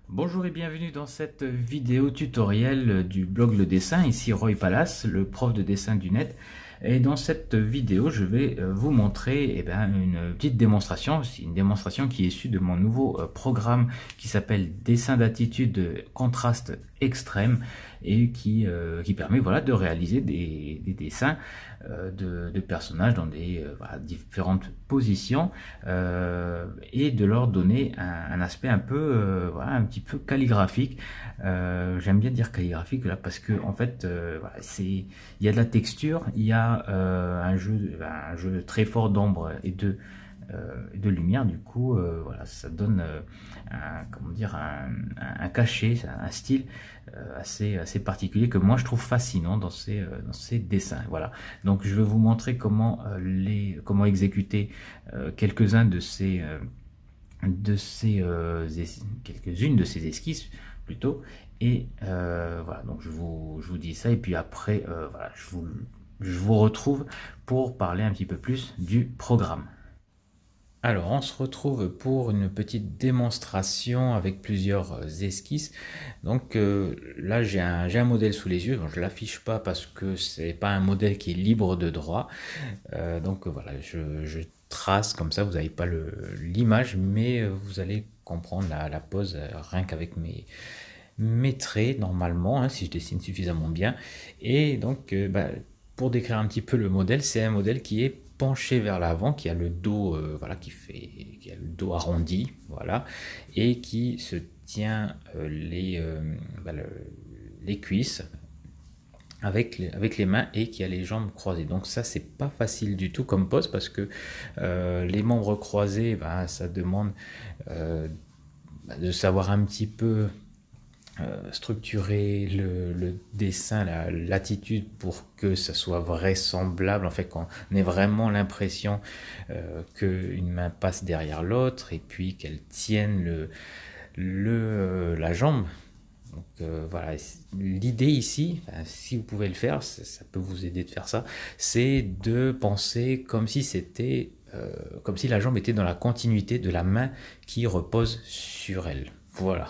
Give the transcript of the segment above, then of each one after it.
Bonjour et bienvenue dans cette vidéo tutoriel du blog Le Dessin, ici Roy Palace, le prof de dessin du net. Et dans cette vidéo, je vais vous montrer une petite démonstration. C'est une démonstration qui est issue de mon nouveau programme qui s'appelle Dessin d'attitude contraste extrême et qui permet de réaliser des dessins de personnages dans des différentes positions et de leur donner un aspect un peu un petit peu calligraphique. J'aime bien dire calligraphique là parce que en fait il y a de la texture, il y a un jeu très fort d'ombre et de lumière. Du coup ça donne un cachet, un style assez particulier que moi je trouve fascinant dans ces dessins. Voilà, donc je vais vous montrer comment exécuter quelques-uns quelques-unes de ces esquisses plutôt. Et voilà, donc je vous dis ça et puis après je vous retrouve pour parler un petit peu plus du programme. Alors, on se retrouve pour une petite démonstration avec plusieurs esquisses. Donc là, j'ai un modèle sous les yeux. Bon, je ne l'affiche pas parce que c'est pas un modèle qui est libre de droit. Donc voilà, je trace comme ça, vous n'avez pas l'image, mais vous allez comprendre la pose rien qu'avec mes traits normalement, hein, si je dessine suffisamment bien. Et donc pour décrire un petit peu le modèle, c'est un modèle qui est penché vers l'avant, qui a le dos qui a le dos arrondi, voilà, et qui se tient les cuisses avec les mains et qui a les jambes croisées. Donc ça, c'est pas facile du tout comme pose parce que les membres croisés, ça demande de savoir un petit peu structurer le dessin, l'attitude pour que ça soit vraisemblable, en fait qu'on ait vraiment l'impression qu'une main passe derrière l'autre et puis qu'elle tienne la jambe. Donc voilà, l'idée ici, si vous pouvez le faire, ça peut vous aider de faire ça, c'est de penser comme si comme si la jambe était dans la continuité de la main qui repose sur elle. Voilà.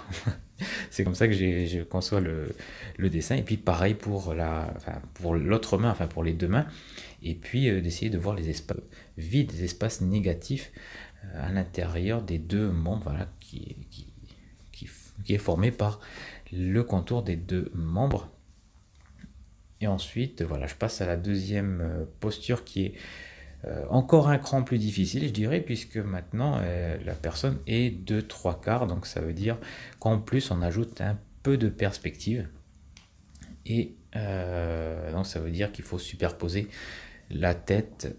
C'est comme ça que je conçois le dessin. Et puis pareil pour l'autre main, enfin pour les deux mains. Et puis d'essayer de voir les espaces vides, les espaces négatifs à l'intérieur des deux membres, voilà, qui est formé par le contour des deux membres. Et ensuite, voilà, je passe à la deuxième posture qui est encore un cran plus difficile, je dirais, puisque maintenant la personne est de 3/4, donc ça veut dire qu'en plus on ajoute un peu de perspective. Et donc ça veut dire qu'il faut superposer la tête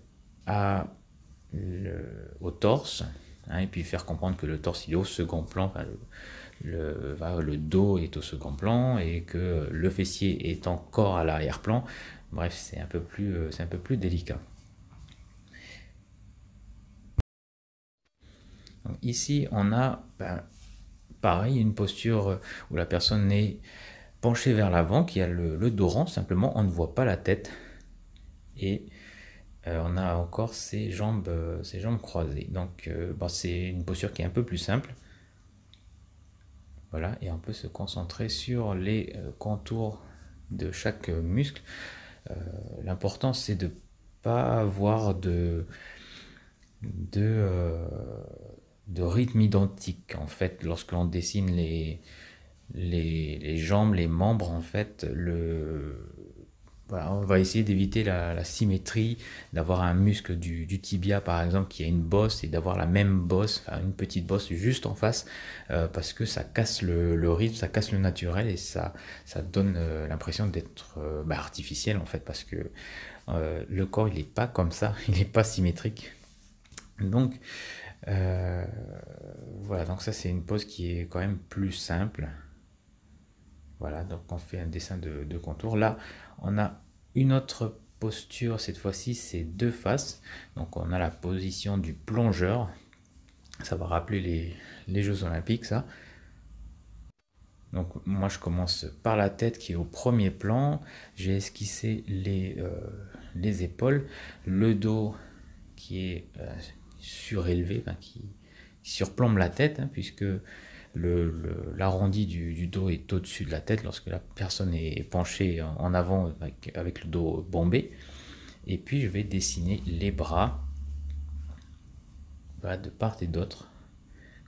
au torse, hein, et puis faire comprendre que le torse il est au second plan, le dos est au second plan et que le fessier est encore à l'arrière-plan. Bref, c'est un peu plus délicat. Donc ici, on a pareil une posture où la personne est penchée vers l'avant, qui a le dos rond, simplement on ne voit pas la tête. Et on a encore ses jambes croisées. Donc c'est une posture qui est un peu plus simple. Voilà, et on peut se concentrer sur les contours de chaque muscle. L'important c'est de ne pas avoir de rythme identique. En fait, lorsque l'on dessine les jambes, les membres, en fait, voilà, on va essayer d'éviter la symétrie, d'avoir un muscle du tibia par exemple qui a une bosse et d'avoir la même bosse, enfin une petite bosse juste en face, parce que ça casse le rythme, ça casse le naturel et ça donne l'impression d'être artificiel en fait, parce que le corps il n'est pas comme ça, il n'est pas symétrique. Donc voilà, donc ça c'est une pose qui est quand même plus simple. Voilà, donc on fait un dessin de contour. Là, on a une autre posture, cette fois-ci c'est deux faces. Donc on a la position du plongeur. Ça va rappeler les Jeux Olympiques, ça. Donc moi je commence par la tête qui est au premier plan. J'ai esquissé les épaules, le dos qui est surélevé, qui surplombe la tête, hein, puisque l'arrondi du dos est au-dessus de la tête lorsque la personne est penchée en avant avec le dos bombé. Et puis je vais dessiner les bras, voilà, de part et d'autre,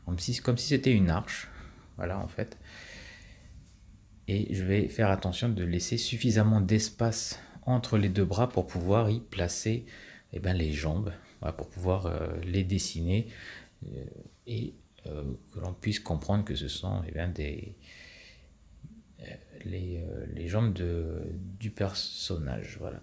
comme si c'était une arche, voilà en fait. Et je vais faire attention de laisser suffisamment d'espace entre les deux bras pour pouvoir y placer les jambes, voilà, pour pouvoir les dessiner et que l'on puisse comprendre que ce sont les jambes du personnage. Voilà.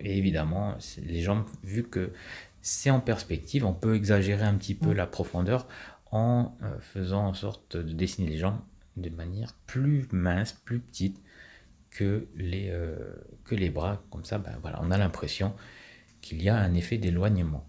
Et évidemment, les jambes, vu que c'est en perspective, on peut exagérer un petit peu la profondeur en faisant en sorte de dessiner les jambes de manière plus mince, plus petite que les bras. Comme ça, voilà, on a l'impression qu'il y a un effet d'éloignement.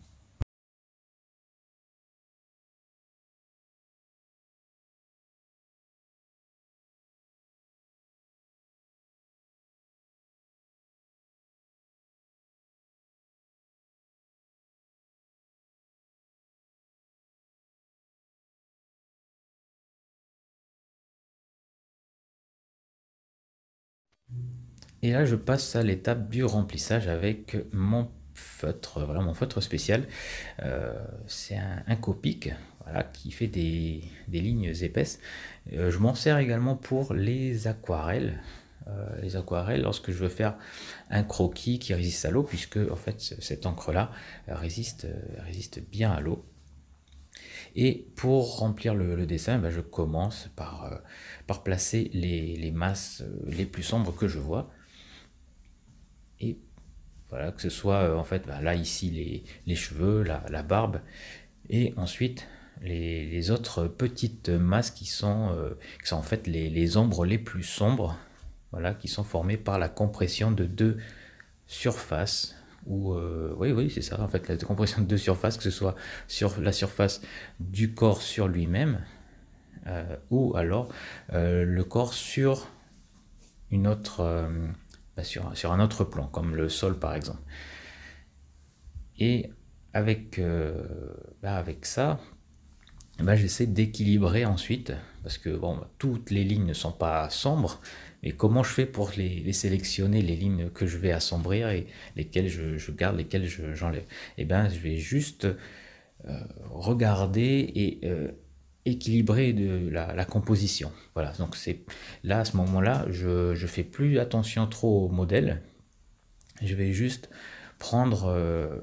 Et là, je passe à l'étape du remplissage avec mon feutre, voilà, mon feutre spécial. C'est un Copic, voilà, qui fait des lignes épaisses. Je m'en sers également pour les aquarelles. Les aquarelles, lorsque je veux faire un croquis qui résiste à l'eau, puisque en fait cette encre-là résiste bien à l'eau. Et pour remplir le dessin, je commence par placer les masses les plus sombres que je vois. Et voilà, que ce soit en fait là ici les cheveux, la barbe, et ensuite les autres petites masses qui sont en fait les ombres les plus sombres, voilà, qui sont formées par la compression de deux surfaces. Ou oui, c'est ça en fait, la compression de deux surfaces, que ce soit sur la surface du corps sur lui-même, ou alors le corps sur une autre sur un autre plan, comme le sol par exemple. Et avec ça, j'essaie d'équilibrer ensuite, parce que bon, toutes les lignes ne sont pas sombres, mais comment je fais pour les sélectionner, les lignes que je vais assombrir et lesquelles je garde, lesquelles j'enlève. Et je vais juste regarder et équilibrer de la composition. Voilà, donc c'est là à ce moment-là, je fais plus attention trop au modèle. Je vais juste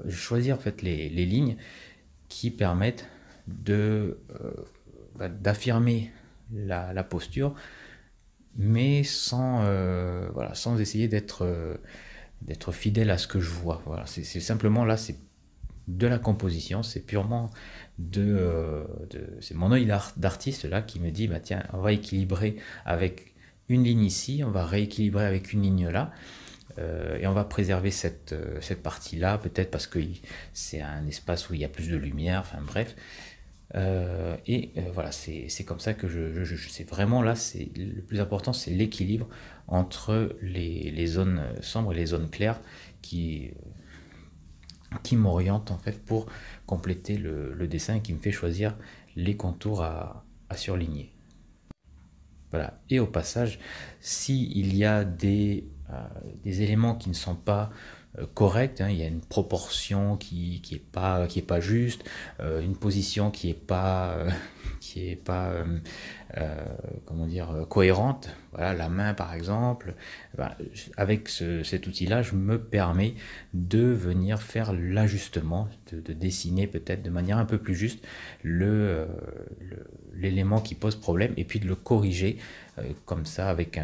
choisir en fait les lignes qui permettent d'affirmer la posture, mais sans essayer d'être fidèle à ce que je vois. Voilà, c'est simplement là, c'est de la composition, c'est purement c'est mon œil d'artiste là qui me dit tiens, on va équilibrer avec une ligne ici, on va rééquilibrer avec une ligne là. Et on va préserver cette partie là, peut-être parce que c'est un espace où il y a plus de lumière, enfin bref. Voilà, c'est comme ça que c'est vraiment là, c'est le plus important, c'est l'équilibre entre les zones sombres et les zones claires qui m'orientent en fait pour compléter le dessin et qui me fait choisir les contours à surligner. Voilà. Et au passage, s'il y a des éléments qui ne sont pas corrects, il y a une proportion qui est pas juste, une position qui est pas comment dire, cohérente. Voilà, la main par exemple. Avec cet outil-là, je me permets de venir faire l'ajustement, de dessiner peut-être de manière un peu plus juste l'élément qui pose problème et puis de le corriger comme ça avec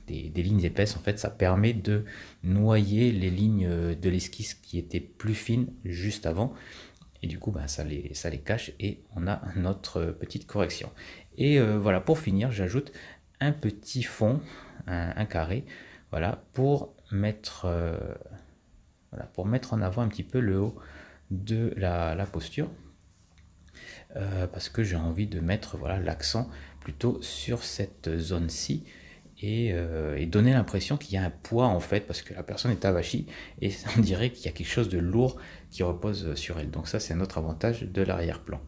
des lignes épaisses. En fait, ça permet de noyer les lignes de l'esquisse qui étaient plus fines juste avant. Et du coup, ça les cache et on a notre petite correction. Et voilà, pour finir, j'ajoute un petit fond, un carré, voilà, pour mettre en avant un petit peu le haut de la posture. Parce que j'ai envie de mettre l'accent plutôt sur cette zone-ci et donner l'impression qu'il y a un poids en fait, parce que la personne est avachie et on dirait qu'il y a quelque chose de lourd qui repose sur elle. Donc ça, c'est un autre avantage de l'arrière-plan.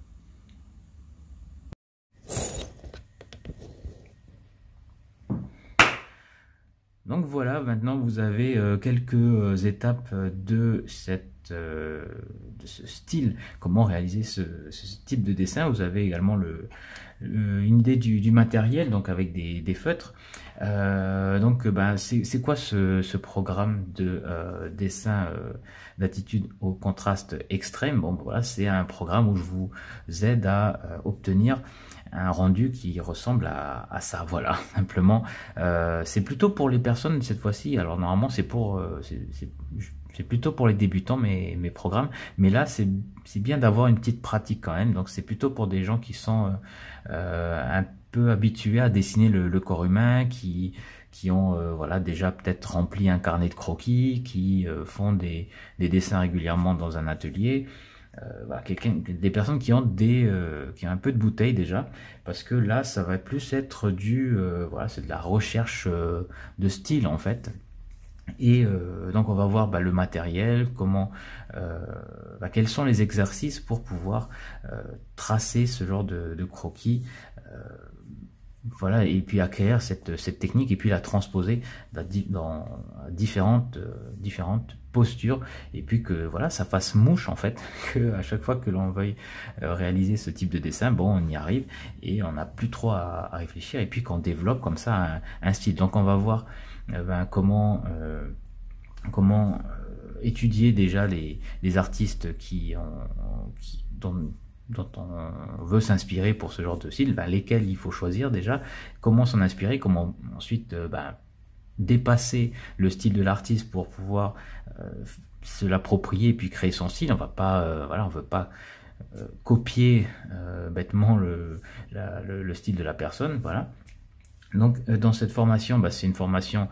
Donc voilà, maintenant vous avez quelques étapes de ce style, comment réaliser ce type de dessin. Vous avez également une idée du matériel, donc avec des feutres. Donc c'est quoi ce programme de dessin d'attitude au contraste extrême? Bon voilà, c'est un programme où je vous aide à obtenir un rendu qui ressemble à ça, voilà, simplement. C'est plutôt pour les personnes cette fois-ci, alors normalement c'est plutôt pour les débutants mes programmes, mais là c'est bien d'avoir une petite pratique quand même, donc c'est plutôt pour des gens qui sont un peu habitués à dessiner le corps humain, qui ont voilà, déjà peut-être rempli un carnet de croquis, qui font des dessins régulièrement dans un atelier. Voilà, des personnes qui ont qui ont un peu de bouteille déjà, parce que là ça va plus être voilà, c'est de la recherche de style en fait. Et donc on va voir le matériel, quels sont les exercices pour pouvoir tracer ce genre de croquis, voilà, et puis acquérir cette technique et puis la transposer dans différentes postures, et puis que voilà, ça fasse mouche en fait, que à chaque fois que l'on veuille réaliser ce type de dessin, bon, on y arrive et on n'a plus trop à réfléchir, et puis qu'on développe comme ça un style. Donc on va voir comment étudier déjà les artistes dont on veut s'inspirer pour ce genre de style, lesquels il faut choisir déjà, comment s'en inspirer, comment ensuite dépasser le style de l'artiste pour pouvoir se l'approprier et puis créer son style. On va pas, voilà, on veut pas copier bêtement le style de la personne, voilà. Donc dans cette formation, c'est une formation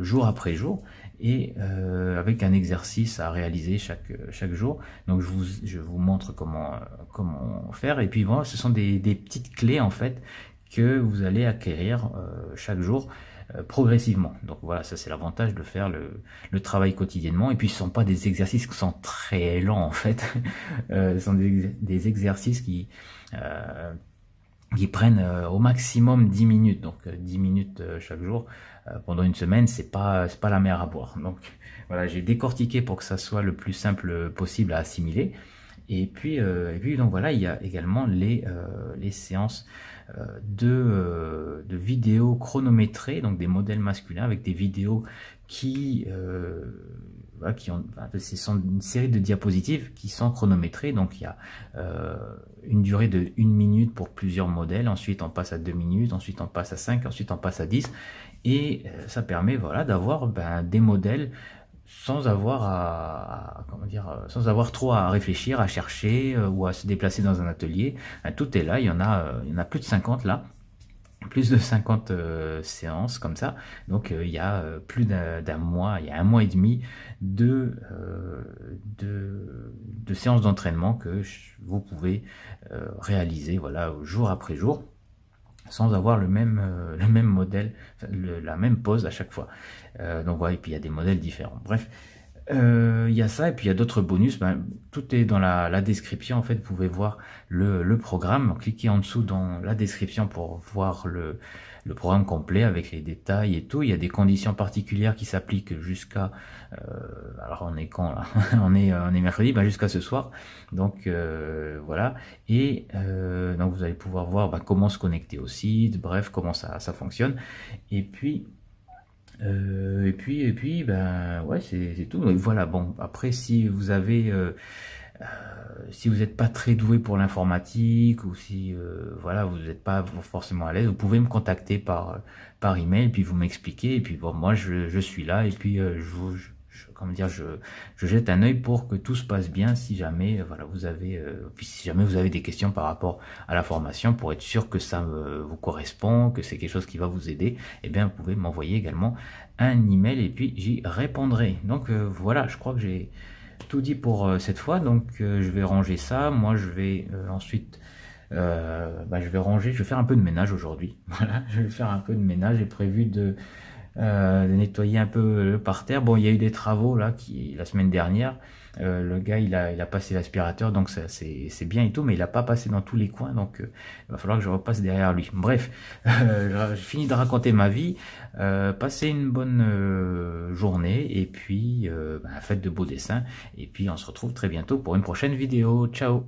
jour après jour, et avec un exercice à réaliser chaque jour. Donc je vous montre comment faire, et puis voilà, ce sont des petites clés en fait que vous allez acquérir chaque jour progressivement. Donc voilà, ça c'est l'avantage de faire le travail quotidiennement. Et puis ce ne sont pas des exercices qui sont très lents en fait, ce sont des exercices qui prennent au maximum 10 minutes, donc 10 minutes chaque jour pendant une semaine, c'est pas la mer à boire. Donc voilà, j'ai décortiqué pour que ça soit le plus simple possible à assimiler. Et puis donc voilà, il y a également les séances de vidéos chronométrées, donc des modèles masculins avec des vidéos qui ce sont une série de diapositives qui sont chronométrées. Donc il y a une durée de 1 minute pour plusieurs modèles, ensuite on passe à 2 minutes, ensuite on passe à 5, ensuite on passe à 10, et ça permet voilà, d'avoir des modèles sans avoir sans avoir trop à réfléchir, à chercher ou à se déplacer dans un atelier. Tout est là, il y en a plus de 50 là, plus de 50 séances comme ça. Donc il y a plus d'un mois, il y a 1 mois et demi de séances d'entraînement que vous pouvez réaliser voilà, jour après jour, sans avoir le même modèle, la même pose à chaque fois. Donc voilà, et puis il y a des modèles différents. Bref, il y a ça, et puis il y a d'autres bonus. Tout est dans la description. En fait, vous pouvez voir le programme. Cliquez en dessous dans la description pour voir le programme complet avec les détails et tout. Il y a des conditions particulières qui s'appliquent jusqu'à alors on est quand là on est mercredi, jusqu'à ce soir. Donc voilà, et donc vous allez pouvoir voir comment se connecter au site, bref, comment ça fonctionne. Et puis ouais, c'est tout. Donc voilà, bon, après si vous avez si vous n'êtes pas très doué pour l'informatique, ou si voilà, vous n'êtes pas forcément à l'aise, vous pouvez me contacter par email, puis vous m'expliquez, et puis bon, moi je suis là, et puis je jette un œil pour que tout se passe bien. Si jamais voilà, puis si jamais vous avez des questions par rapport à la formation, pour être sûr que ça vous correspond, que c'est quelque chose qui va vous aider, eh bien vous pouvez m'envoyer également un email, et puis j'y répondrai. Donc voilà, je crois que j'ai tout dit pour cette fois. Donc je vais ranger ça. Moi je vais ensuite je vais ranger, je vais faire un peu de ménage aujourd'hui. Voilà, je vais faire un peu de ménage. J'ai prévu de nettoyer un peu le parterre. Bon, il y a eu des travaux là la semaine dernière. Le gars il a passé l'aspirateur, donc c'est bien et tout, mais il a pas passé dans tous les coins, donc il va falloir que je repasse derrière lui. Bref, je finis de raconter ma vie. Passez une bonne journée et puis faites de beaux dessins et puis on se retrouve très bientôt pour une prochaine vidéo. Ciao!